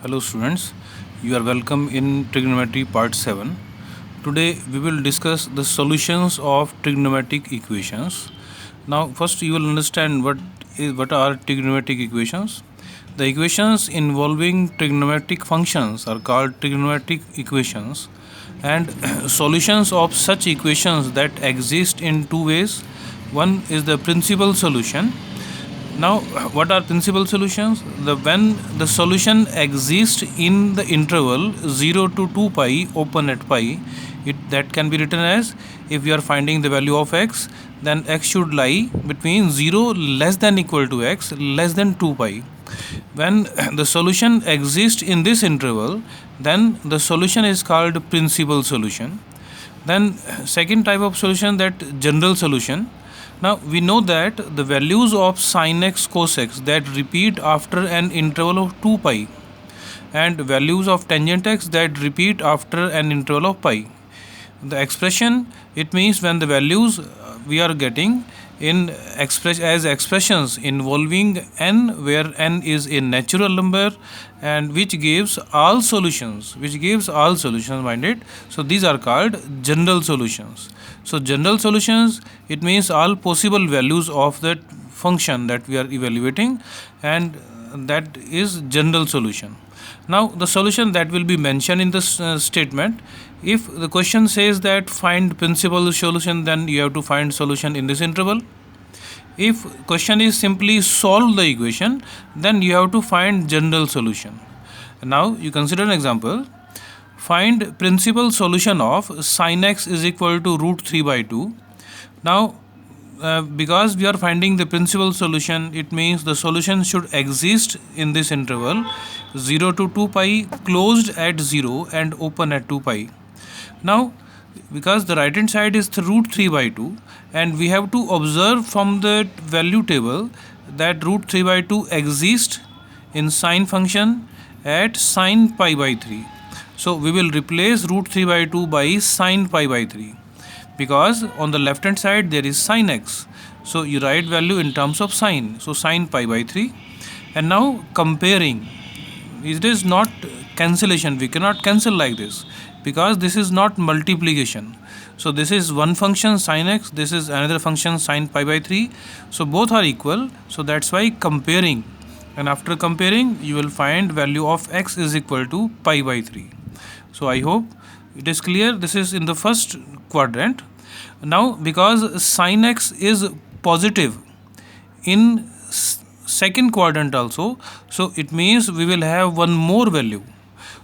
Hello students, you are welcome in trigonometry part 7. Today we will discuss the solutions of trigonometric equations. Now first you will understand what are trigonometric equations. The equations involving trigonometric functions are called trigonometric equations, and solutions of such equations that exist in two ways. One is the principal solution. Now, what are principal solutions? When the solution exists in the interval 0 to 2 pi open at pi, that can be written as, if you are finding the value of x, then x should lie between 0 less than equal to x less than 2 pi. When the solution exists in this interval, then the solution is called principal solution. Then second type of solution, that general solution. Now we know that the values of sin x cos x that repeat after an interval of 2 pi, and values of tangent x that repeat after an interval of pi. The expression, it means when the values we are getting in as expressions involving n, where n is a natural number and which gives all solutions, mind it. So these are called general solutions. So general solutions, it means all possible values of that function that we are evaluating, and that is general solution. Now the solution that will be mentioned in this statement, if the question says that find principal solution, then you have to find solution in this interval. If question is simply solve the equation, then you have to find general solution. Now you consider an example. Find principal solution of sin x is equal to root 3 by 2. Now because we are finding the principal solution, it means the solution should exist in this interval 0 to 2 pi, closed at 0 and open at 2 pi. Now because the right hand side is root 3 by 2, and we have to observe from the value table that root 3 by 2 exists in sine function at sine pi by 3. So we will replace root 3 by 2 by sine pi by 3, because on the left hand side there is sin x. So you write value in terms of sine. So sine pi by 3. And now comparing. It is not cancellation. We cannot cancel like this, because this is not multiplication. So this is one function sin x, this is another function sine pi by 3. So both are equal. So that's why comparing. And after comparing, you will find value of x is equal to pi by 3. So I hope it is clear. This is in the first quadrant. Now because sin x is positive in second quadrant also, so it means we will have one more value.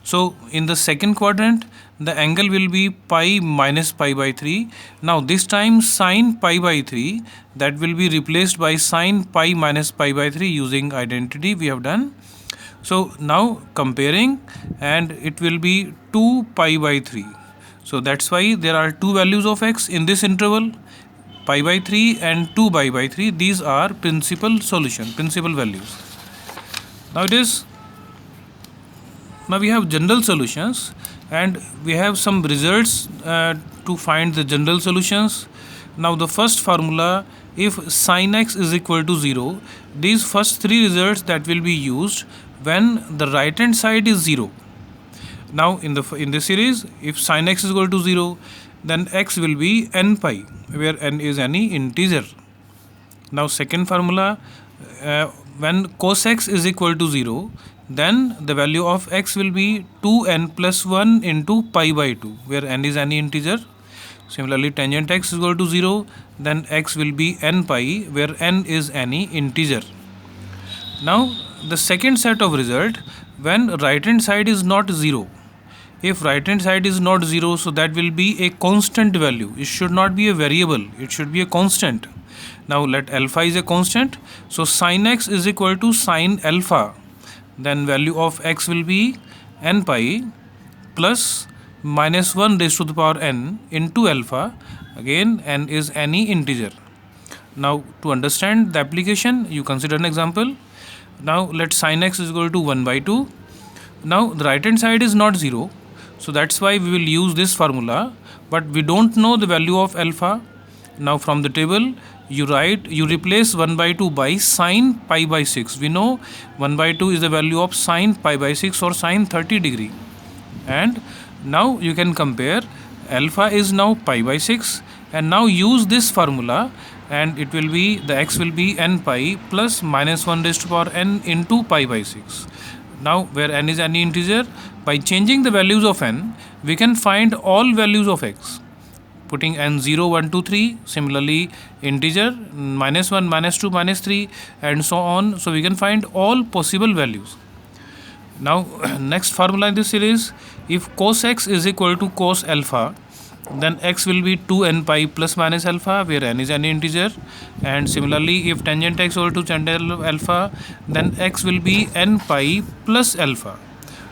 So in the second quadrant, the angle will be pi minus pi by 3. Now this time sine pi by 3, that will be replaced by sine pi minus pi by 3 using identity we have done. So now comparing, and it will be 2 pi by 3. So that's why there are two values of x in this interval, pi by 3 and 2 pi by 3. These are principal solution, principal values. Now we have general solutions, and we have some results to find the general solutions. Now the first formula, if sin x is equal to 0, these first three results that will be used when the right hand side is 0. Now in this series, if sin x is equal to 0, then x will be n pi, where n is any integer. Now second formula, when cos x is equal to 0, then the value of x will be 2n plus 1 into pi by 2, where n is any integer. Similarly, tangent x is equal to 0, then x will be n pi, where n is any integer. Now the second set of result, when right hand side is not 0. If right hand side is not 0, so that will be a constant value. It should not be a variable, it should be a constant. Now let alpha is a constant. So sin x is equal to sin alpha. Then value of x will be n pi plus minus 1 raised to the power n into alpha. Again, n is any integer. Now to understand the application, you consider an example. Now let sin x is equal to 1 by 2. Now the right hand side is not 0. So that's why we will use this formula. But we don't know the value of alpha. Now from the table, you replace 1 by 2 by sine pi by 6. We know 1 by 2 is the value of sine pi by 6 or sine 30 degree. And now you can compare, alpha is now pi by 6, and now use this formula, and it will be, the x will be n pi plus minus 1 raised to power n into pi by 6. Now where n is any integer, by changing the values of n, we can find all values of x. Putting n 0, 1, 2, 3, similarly integer minus 1, minus 2, minus 3, and so on. So we can find all possible values. Now next formula in this series, if cos x is equal to cos alpha, then x will be 2n pi plus minus alpha, where n is any integer. And similarly, if tangent x equal to tangent alpha, then x will be n pi plus alpha.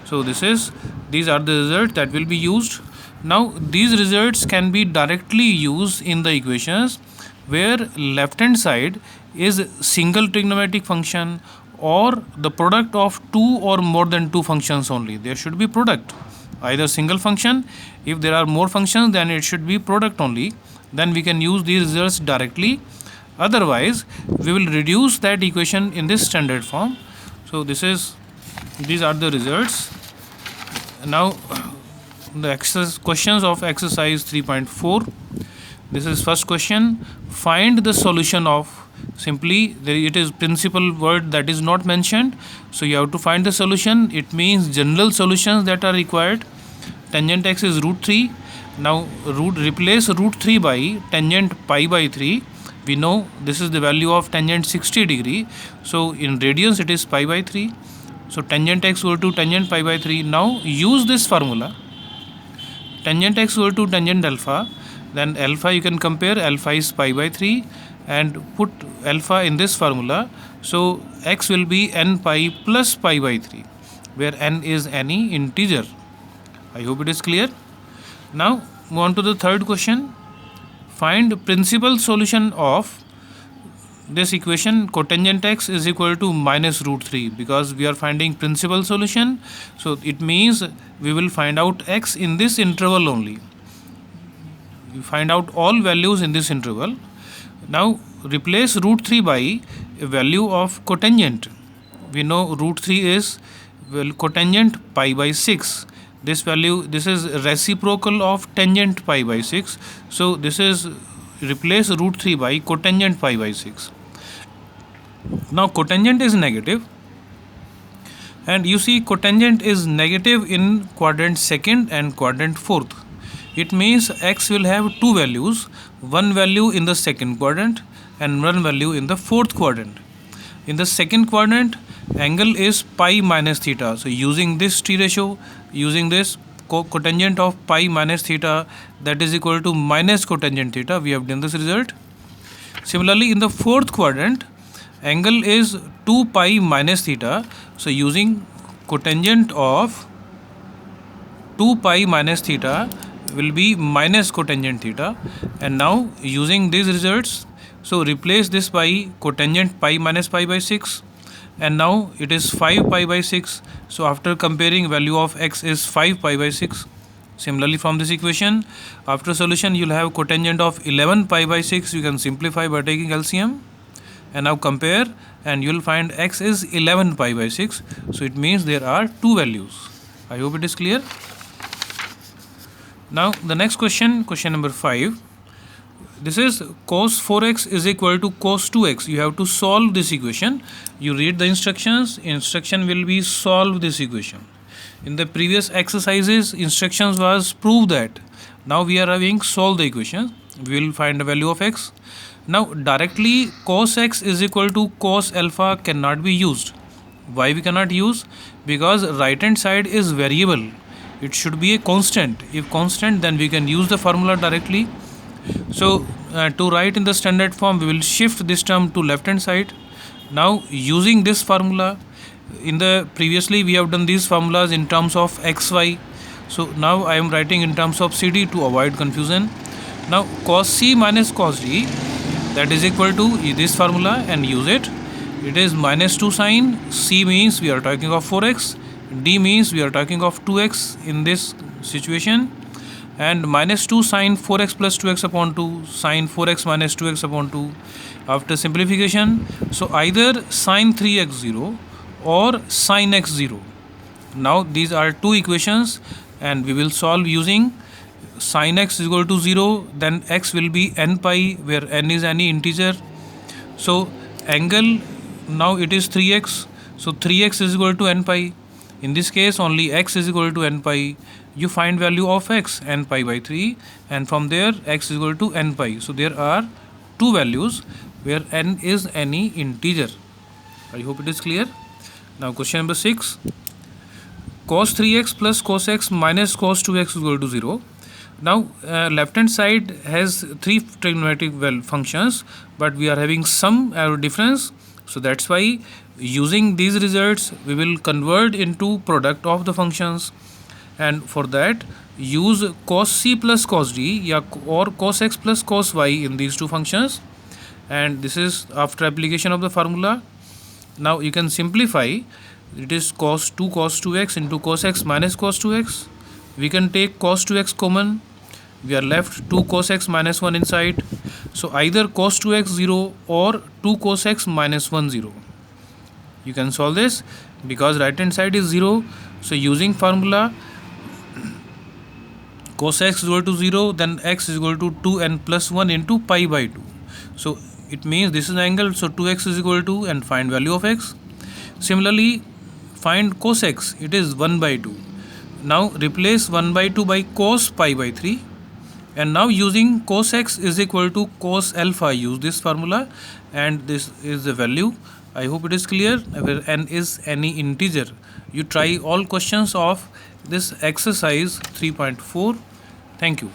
So these are the results that will be used. Now these results can be directly used in the equations where left hand side is single trigonometric function or the product of two or more than two functions only. There should be product, either single function. If there are more functions, then it should be product only. Then we can use these results directly. Otherwise, we will reduce that equation in this standard form. So these are the results. Now the questions of exercise 3.4. This is first question. Find the solution of, simply it is principal word that is not mentioned, so you have to find the solution. It means general solutions that are required. Tangent x is root 3. Now replace root 3 by tangent pi by 3. We know this is the value of tangent 60 degree, so in radians it is pi by 3. So tangent x equal to tangent pi by 3. Now use this formula, tangent x equal to tangent alpha, then alpha you can compare, alpha is pi by 3, and put alpha in this formula. So x will be n pi plus pi by 3, where n is any integer. I hope it is clear. Now move on to the third question. Find principal solution of this equation cotangent x is equal to minus root 3, because we are finding principal solution. So it means we will find out x in this interval only. We find out all values in this interval. Now replace root 3 by a value of cotangent. We know root 3 is cotangent pi by 6. This value, this is reciprocal of tangent pi by 6. So this is replace root 3 by cotangent pi by 6. Now cotangent is negative, and you see cotangent is negative in quadrant second and quadrant fourth. It means x will have two values, one value in the second quadrant and one value in the fourth quadrant. In the second quadrant, angle is pi minus theta. So using this T ratio, using this cotangent of pi minus theta, that is equal to minus cotangent theta, we have done this result. Similarly, in the fourth quadrant, angle is 2 pi minus theta. So using cotangent of 2 pi minus theta will be minus cotangent theta. And now using these results, so replace this by cotangent pi minus pi by 6, and now it is 5 pi by 6. So after comparing, value of x is 5 pi by 6. Similarly, from this equation, after solution, you will have cotangent of 11 pi by 6. You can simplify by taking LCM, and now compare, and you will find x is 11 pi by 6. So it means there are two values. I hope it is clear. Now the next question, question number 5. This is cos 4x is equal to cos 2x. You have to solve this equation. You read the instructions. Instruction will be solve this equation. In the previous exercises, instructions was prove that. Now we are having solve the equation. We will find the value of x. Now directly cos x is equal to cos alpha cannot be used. Why we cannot use? Because right hand side is variable. It should be a constant. If constant, then we can use the formula directly. So to write in the standard form, we will shift this term to left hand side. Now using this formula, in the previously we have done these formulas in terms of xy. So now I am writing in terms of CD to avoid confusion. Now cos C minus cos D, that is equal to this formula, and use it. It is minus 2 sine. C means we are talking of 4x. D means we are talking of 2x in this situation. and minus 2 sine 4x plus 2x upon 2, sine 4x minus 2x upon 2. After simplification, so either sine 3x 0 or sine x 0. Now these are two equations and we will solve using sine x is equal to 0, then x will be n pi where n is any integer. So angle, now it is 3x, so 3x is equal to n pi. In this case only x is equal to n pi. You find value of x, n pi by 3, and from there x is equal to n pi. So there are two values where n is any integer. I hope it is clear. Now question number 6. Cos 3x plus cos x minus cos 2x is equal to 0. Now left hand side has three trigonometric functions, but we are having some error difference. So that's why using these results we will convert into product of the functions, and for that use cos c plus cos d or cos x plus cos y in these two functions, and this is after application of the formula. Now you can simplify. It is cos 2x into cos x minus cos 2x. We can take cos 2x common. We are left 2 cos x minus 1 inside. So either cos 2x 0 or 2 cos x minus 1 0. You can solve this because right hand side is 0. So using formula cos x is equal to 0, then x is equal to 2n plus 1 into pi by 2. So it means this is an angle, so 2x is equal to, and find value of x. Similarly, find cos x, it is 1 by 2. Now replace 1 by 2 by cos pi by 3, and now using cos x is equal to cos alpha, use this formula, and this is the value. I hope it is clear where n is any integer. You try all questions of this exercise 3.4. Thank you.